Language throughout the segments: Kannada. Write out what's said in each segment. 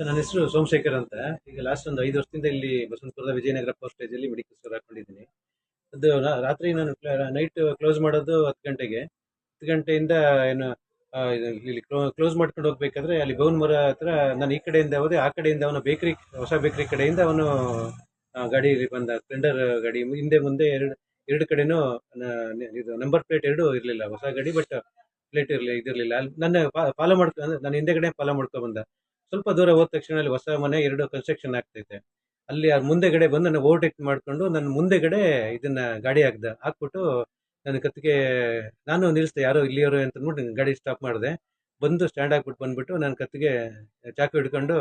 ಸರ್ ನನ್ನ ಹೆಸರು ಸೋಮಶೇಖರ್ ಅಂತ. ಈಗ ಲಾಸ್ಟ್ ಒಂದು 5 ವರ್ಷದಿಂದ ಇಲ್ಲಿ ಬಸವನಪುರದ ವಿಜಯನಗರ ಪೋಸ್ಟ್ ಸ್ಟೇಜಲ್ಲಿ ಮೆಡಿಕಲ್ ಸ್ಟೋರ್ ಹಾಕೊಂಡಿದ್ದೀನಿ. ಅದು ರಾತ್ರಿ ನಾನು ನೈಟ್ ಕ್ಲೋಸ್ ಮಾಡೋದು 10 ಗಂಟೆಗೆ. 10 ಗಂಟೆಯಿಂದ ಏನು ಇಲ್ಲಿ ಕ್ಲೋಸ್ ಮಾಡ್ಕೊಂಡು ಹೋಗ್ಬೇಕಾದ್ರೆ ಅಲ್ಲಿ ಗೌನ್ ಮರ ಹತ್ರ ನಾನು ಈ ಕಡೆಯಿಂದ ಹೋದೆ, ಆ ಕಡೆಯಿಂದ ಅವನು ಬೇಕರಿ, ಹೊಸ ಬೇಕರಿ ಕಡೆಯಿಂದ ಅವನು ಗಾಡಿಯಲ್ಲಿ ಬಂದ ಸ್ಪ್ಲೆಂಡರ್ ಗಾಡಿ ಹಿಂದೆ ಮುಂದೆ ಎರಡು ಕಡೆನೂ ಇದು ನಂಬರ್ ಪ್ಲೇಟ್ ಎರಡು ಇರಲಿಲ್ಲ, ಹೊಸ ಗಾಡಿ ಬಟ್ ಪ್ಲೇಟ್ ಇದಿರಲಿಲ್ಲ. ಅಲ್ಲಿ ನನ್ನ ಫಾಲೋ ಮಾಡ್ಕೊಂಡು ನಾನು ಹಿಂದೆಗಡೆ ಫಾಲೋ ಮಾಡ್ಕೊಂಡು ಬಂದ. ಸ್ವಲ್ಪ ದೂರ ಹೋದ ತಕ್ಷಣ ಅಲ್ಲಿ ಹೊಸ ಮನೆ ಎರಡು ಕನ್ಸ್ಟ್ರಕ್ಷನ್ ಆಗ್ತೈತೆ. ಅಲ್ಲಿ ಮುಂದೆಗಡೆ ಬಂದು ನನ್ನ ಓವರ್ಟೇಕ್ ಮಾಡ್ಕೊಂಡು ನನ್ನ ಮುಂದೆಗಡೆ ಇದನ್ನ ಗಾಡಿ ಹಾಕ್ಬಿಟ್ಟು ನನ್ನ ಕತ್ತಿಗೆ ನಾನು ನಿಲ್ಲಿಸ್ದೆ, ಯಾರೋ ಇಲ್ಲಿಯವರು ಅಂತ ಅಂದ್ಬಿಟ್ಟು ಗಾಡಿ ಸ್ಟಾಪ್ ಮಾಡಿದೆ. ಬಂದು ಸ್ಟ್ಯಾಂಡ್ ಹಾಕ್ಬಿಟ್ಟು ಬಂದ್ಬಿಟ್ಟು ನನ್ನ ಕತ್ತಿಗೆ ಚಾಕು ಹಿಡ್ಕೊಂಡು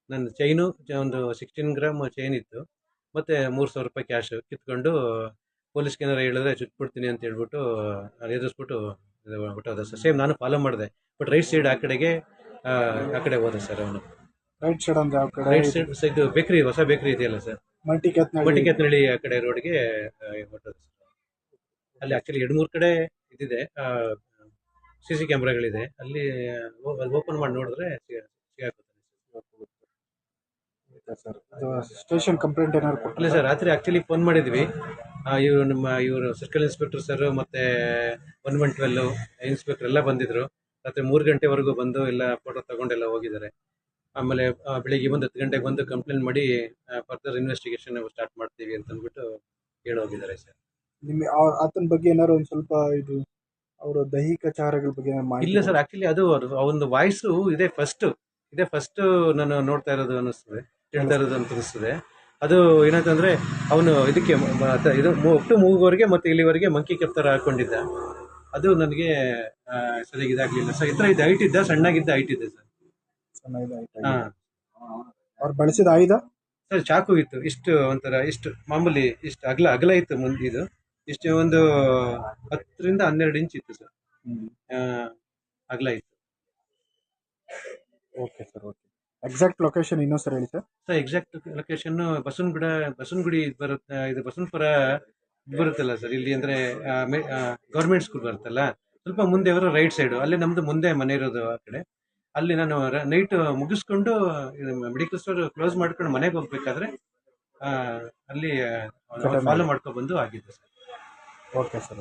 ನನ್ನ ಚೈನು, ಒಂದು 16 ಗ್ರಾಮ್ ಚೈನ್ ಇತ್ತು, ಮತ್ತೆ 3,000 ರೂಪಾಯಿ ಕ್ಯಾಶ್ ಕಿತ್ಕೊಂಡು ಪೊಲೀಸ್ಗೆ ಏನಾರು ಹೇಳಿದ್ರೆ ಚುಟ್ಬಿಡ್ತೀನಿ ಅಂತ ಹೇಳ್ಬಿಟ್ಟು ಎದುರಿಸ್ಬಿಟ್ಟು ಹೊಟ್ಟೋದ ಸರ್. ಸೇಮ್ ನಾನು ಫಾಲೋ ಮಾಡಿದೆ, ಬಟ್ ರೈಟ್ ಸೈಡ್ ಆ ಕಡೆ ಹೋದ ಸರ್ ಅವನು. ರೈಟ್ ಸೈಡ್ ಅಂದ್ರೆ ಯಾವ ಕಡೆ? ರೈಟ್ ಸೈಡ್ ಇದು ಬೇಕರಿ, ಹೊಸ ಬೇಕರಿ ಇದೆಯಲ್ಲ ಸರ್, ಮಟಿಕೆತ್ನಳ್ಳಿ ಆ ಕಡೆ ರೋಡ್ಗೆ ಹೊಟ್ಟೋದು ಸರ್. ಅಲ್ಲಿ ಆಕ್ಚುಲಿ 2-3 ಕಡೆ ಇದಿದೆ, CC ಕ್ಯಾಮ್ರಾಗಳಿದೆ. ಅಲ್ಲಿ ಓಪನ್ ಮಾಡಿ ನೋಡಿದ್ರೆ ಸ್ಟೇಷನ್ ಕಂಪ್ಲೇಂಟ್ ಏನಾದ್ರು ಇಲ್ಲ ಕೊಟ್ಟಿಲ್ಲ ಸರ್. ರಾತ್ರಿ ಆಕ್ಚುಲಿ ಫೋನ್ ಮಾಡಿದ್ವಿ, ಇವರು ಸರ್ಕಲ್ ಇನ್ಸ್ಪೆಕ್ಟರ್ ಸರ್ ಮತ್ತೆ 1112 ಇನ್ಸ್ಪೆಕ್ಟರ್ ಎಲ್ಲ ಬಂದಿದ್ರು. ರಾತ್ರಿ 3 ಗಂಟೆವರೆಗೂ ಬಂದು ಎಲ್ಲ ಫೋಟೋ ತಗೊಂಡೆಲ್ಲ ಹೋಗಿದ್ದಾರೆ. ಆಮೇಲೆ ಬೆಳಿಗ್ಗೆ ಬಂದು 10 ಗಂಟೆಗೆ ಬಂದು ಕಂಪ್ಲೇಂಟ್ ಮಾಡಿ ಫರ್ದರ್ ಇನ್ವೆಸ್ಟಿಗೇಷನ್ ಸ್ಟಾರ್ಟ್ ಮಾಡ್ತೀವಿ ಅಂತ ಅಂದ್ಬಿಟ್ಟು ಹೇಳೋಗಿದ್ದಾರೆ ಸರ್. ನಿಮಗೆ ಆತನ ಬಗ್ಗೆ ಏನಾದ್ರು ಒಂದು ಸ್ವಲ್ಪ ಇದು ಅವರ ದೈಹಿಕ ಚಾರಗಳ ಬಗ್ಗೆ ಇಲ್ಲ ಸರ್, ಆಕ್ಚುಲಿ ಅದು ಅವನ ವಾಯ್ಸು ಇದೇ ಫಸ್ಟ್ ನಾನು ನೋಡ್ತಾ ಇರೋದು ಅನ್ನಿಸ್ತದೆ, ಹೇಳ್ತಾ ಇರೋದು ಅಂತ ಅನಿಸ್ತದೆ. ಅದು ಏನಂತಂದ್ರೆ ಅವನು ಇದಕ್ಕೆ ಇದು ಒಟ್ಟು ಮೂಗುವರೆಗೆ ಮತ್ತೆ ಇಲ್ಲಿವರೆಗೆ ಮಂಕಿ ಕೆಪ್ ತರ ಹಾಕೊಂಡಿದ್ದ. ಅದು ನನಗೆ ಸರಿಯಾಗಿ ಇದಾಗ್ಲಿಲ್ಲ ಸರ್. ಈ ತರ ಇದು ಹೈಟ್ ಇದ್ದ, ಸಣ್ಣಗಿದ್ದ ಹೈಟ್ ಇದೆ ಸರ್. ಹಾ ಅವ್ರು ಬಳಸಿದ ಆಯುಧ ಸರ್ ಚಾಕು ಇತ್ತು, ಇಷ್ಟು ಒಂಥರ ಇಷ್ಟು ಮಾಮೂಲಿ ಇಷ್ಟು ಅಗಲ ಇತ್ತು ಮುಂದೆ. ಇದು ಇಷ್ಟು ಒಂದು 10ರಿಂದ 12 ಇಂಚ್ ಇತ್ತು ಸರ್, ಅಗಲ ಇತ್ತು. Okay sir, okay. Exact location ಇನ್ನೊಂದು ಸರ್ ಹೇಳಿ sir. Sir exact location Basavanagudi ಬರುತ್ತೆ, ಇದು ಬಸವನಪುರ ಬರುತ್ತಲ್ಲ ಸರ್. ಇಲ್ಲಿ ಅಂದ್ರೆ ಗೌರ್ಮೆಂಟ್ ಸ್ಕೂಲ್ ಬರುತ್ತಲ್ಲ, ಸ್ವಲ್ಪ ಮುಂದೆ ಅವರು ರೈಟ್ ಸೈಡು, ಅಲ್ಲಿ ನಮ್ದು ಮುಂದೆ ಮನೆ ಇರೋದು ಆ ಕಡೆ. ಅಲ್ಲಿ ನಾನು ನೈಟ್ ಮುಗಿಸ್ಕೊಂಡು ಮೆಡಿಕಲ್ ಸ್ಟೋರ್ ಕ್ಲೋಸ್ ಮಾಡ್ಕೊಂಡು ಮನೆಗೆ ಹೋಗ್ಬೇಕಾದ್ರೆ ಅಲ್ಲಿ ಫಾಲೋ ಮಾಡ್ಕೊಂಡು ಬಂದು ಆಗಿದ್ದು ಸರ್. Okay sir.